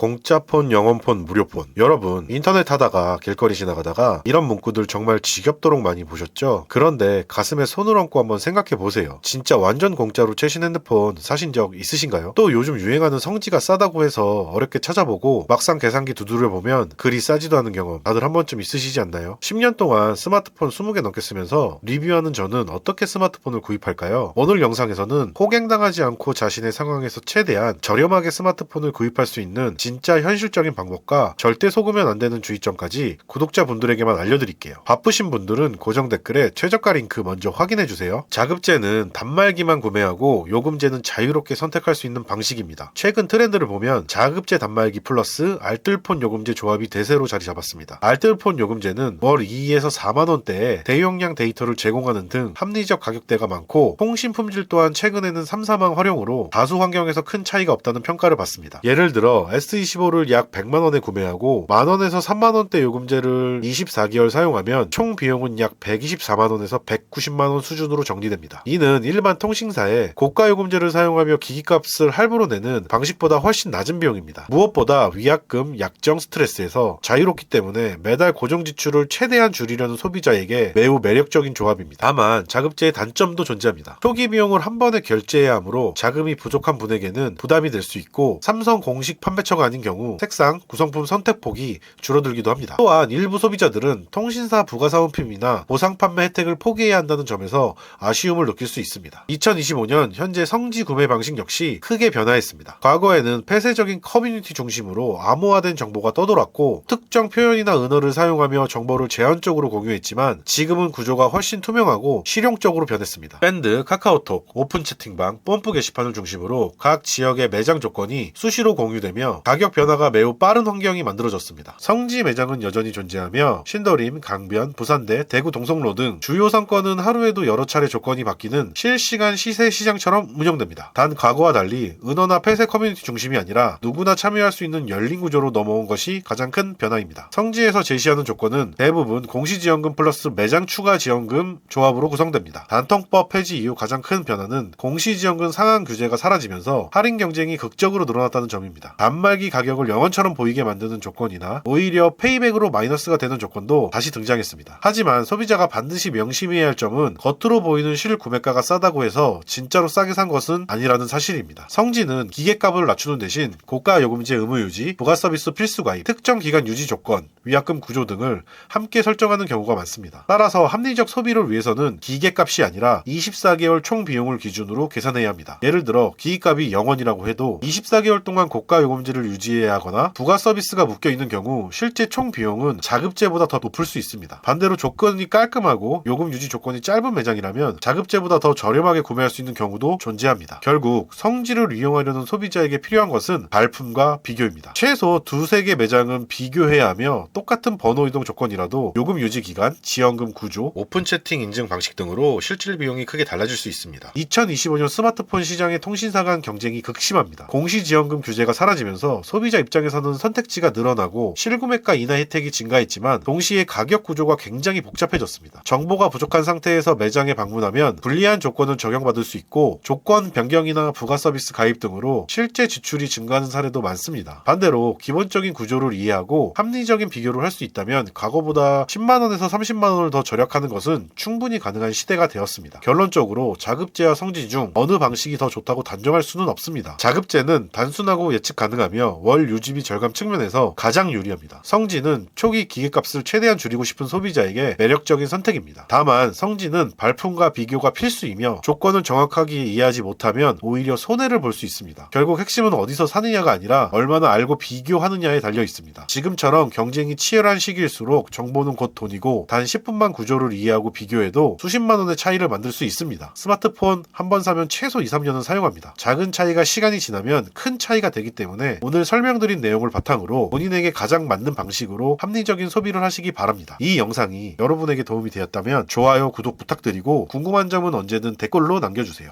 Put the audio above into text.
공짜폰, 영원폰, 무료폰. 여러분, 인터넷 하다가 길거리 지나가다가 이런 문구들 정말 지겹도록 많이 보셨죠? 그런데 가슴에 손을 얹고 한번 생각해 보세요. 진짜 완전 공짜로 최신 핸드폰 사신 적 있으신가요? 또 요즘 유행하는 성지가 싸다고 해서 어렵게 찾아보고 막상 계산기 두드려 보면 그리 싸지도 않은 경험 다들 한 번쯤 있으시지 않나요? 10년 동안 스마트폰 20개 넘게 쓰면서 리뷰하는 저는 어떻게 스마트폰을 구입할까요? 오늘 영상에서는 호갱당하지 않고 자신의 상황에서 최대한 저렴하게 스마트폰을 구입할 수 있는 진짜 현실적인 방법과 절대 속으면 안 되는 주의점까지 구독자분들에게만 알려드릴게요. 바쁘신 분들은 고정 댓글에 최저가 링크 먼저 확인해주세요. 자급제는 단말기만 구매하고 요금제는 자유롭게 선택할 수 있는 방식입니다. 최근 트렌드를 보면 자급제 단말기 플러스 알뜰폰 요금제 조합이 대세로 자리 잡았습니다. 알뜰폰 요금제는 월 2에서 4만원대에 대용량 데이터를 제공하는 등 합리적 가격대가 많고 통신 품질 또한 최근에는 3, 4만 활용으로 다수 환경에서 큰 차이가 없다는 평가를 받습니다. 예를 들어 S25를 약 100만원에 구매하고 만원에서 3만원대 요금제를 24개월 사용하면 총 비용은 약 124만원에서 190만원 수준으로 정리됩니다. 이는 일반 통신사에 고가 요금제를 사용하며 기기값을 할부로 내는 방식보다 훨씬 낮은 비용입니다. 무엇보다 위약금, 약정 스트레스에서 자유롭기 때문에 매달 고정 지출을 최대한 줄이려는 소비자에게 매우 매력적인 조합입니다. 다만 자급제의 단점도 존재합니다. 초기 비용을 한 번에 결제해야 하므로 자금이 부족한 분에게는 부담이 될 수 있고 삼성 공식 판매처가 아닌 경우 색상, 구성품 선택폭이 줄어들기도 합니다. 또한 일부 소비자들은 통신사 부가사은품이나 보상 판매 혜택을 포기해야 한다는 점에서 아쉬움을 느낄 수 있습니다. 2025년 현재 성지 구매 방식 역시 크게 변화했습니다. 과거에는 폐쇄적인 커뮤니티 중심으로 암호화된 정보가 떠돌았고 특정 표현이나 은어를 사용하며 정보를 제한적으로 공유했지만 지금은 구조가 훨씬 투명하고 실용적으로 변했습니다. 밴드, 카카오톡, 오픈 채팅방, 뽐뿌 게시판을 중심으로 각 지역의 매장 조건이 수시로 공유되며 가격 변화가 매우 빠른 환경이 만들어졌습니다. 성지 매장은 여전히 존재하며 신도림, 강변, 부산대, 대구 동성로 등 주요 상권은 하루에도 여러 차례 조건이 바뀌는 실시간 시세 시장처럼 운영됩니다. 단 과거와 달리 은어나 폐쇄 커뮤니티 중심이 아니라 누구나 참여할 수 있는 열린 구조로 넘어온 것이 가장 큰 변화입니다. 성지에서 제시하는 조건은 대부분 공시지원금 플러스 매장 추가 지원금 조합으로 구성됩니다. 단통법 폐지 이후 가장 큰 변화는 공시지원금 상한 규제가 사라지면서 할인 경쟁이 극적으로 늘어났다는 점입니다. 단말기 가격을 영원처럼 보이게 만드는 조건이나 오히려 페이백으로 마이너스가 되는 조건도 다시 등장했습니다. 하지만 소비자가 반드시 명심해야 할 점은 겉으로 보이는 실구매가가 싸다고 해서 진짜로 싸게 산 것은 아니라는 사실입니다. 성지는 기계값을 낮추는 대신 고가 요금제 의무 유지, 부가 서비스 필수 가입, 특정 기간 유지 조건, 위약금 구조 등을 함께 설정하는 경우가 많습니다. 따라서 합리적 소비를 위해서는 기계값이 아니라 24개월 총 비용을 기준으로 계산해야 합니다. 예를 들어 기기값이 0원이라고 해도 24개월 동안 고가 요금제를 유지해야 하거나 부가 서비스가 묶여있는 경우 실제 총 비용은 자급제보다 더 높을 수 있습니다. 반대로 조건이 깔끔하고 요금 유지 조건이 짧은 매장이라면 자급제보다 더 저렴하게 구매할 수 있는 경우도 존재합니다. 결국 성지를 이용하려는 소비자에게 필요한 것은 발품과 비교입니다. 최소 두세 개 매장은 비교해야 하며 똑같은 번호 이동 조건이라도 요금 유지 기간, 지원금 구조, 오픈 채팅 인증 방식 등으로 실질 비용이 크게 달라질 수 있습니다. 2025년 스마트폰 시장의 통신사 간 경쟁이 극심합니다. 공시지원금 규제가 사라지면서 소비자 입장에서는 선택지가 늘어나고 실구매가 인하 혜택이 증가했지만 동시에 가격 구조가 굉장히 복잡해졌습니다. 정보가 부족한 상태에서 매장에 방문하면 불리한 조건을 적용받을 수 있고 조건 변경이나 부가 서비스 가입 등으로 실제 지출이 증가하는 사례도 많습니다. 반대로 기본적인 구조를 이해하고 합리적인 비교를 할 수 있다면 과거보다 10만원에서 30만원을 더 절약하는 것은 충분히 가능한 시대가 되었습니다. 결론적으로 자급제와 성지 중 어느 방식이 더 좋다고 단정할 수는 없습니다. 자급제는 단순하고 예측 가능하며 월 유지비 절감 측면에서 가장 유리합니다. 성지는 초기 기계값을 최대한 줄이고 싶은 소비자에게 매력적인 선택입니다. 다만 성지는 발품과 비교가 필수이며 조건을 정확하게 이해하지 못하면 오히려 손해를 볼 수 있습니다. 결국 핵심은 어디서 사느냐가 아니라 얼마나 알고 비교하느냐에 달려 있습니다. 지금처럼 경쟁이 치열한 시기일수록 정보는 곧 돈이고 단 10분만 구조를 이해하고 비교해도 수십만 원의 차이를 만들 수 있습니다. 스마트폰 한 번 사면 최소 2, 3년은 사용합니다. 작은 차이가 시간이 지나면 큰 차이가 되기 때문에 오늘 설명드린 내용을 바탕으로 본인에게 가장 맞는 방식으로 합리적인 소비를 하시기 바랍니다. 이 영상이 여러분에게 도움이 되었다면 좋아요, 구독 부탁드리고 궁금한 점은 언제든 댓글로 남겨주세요.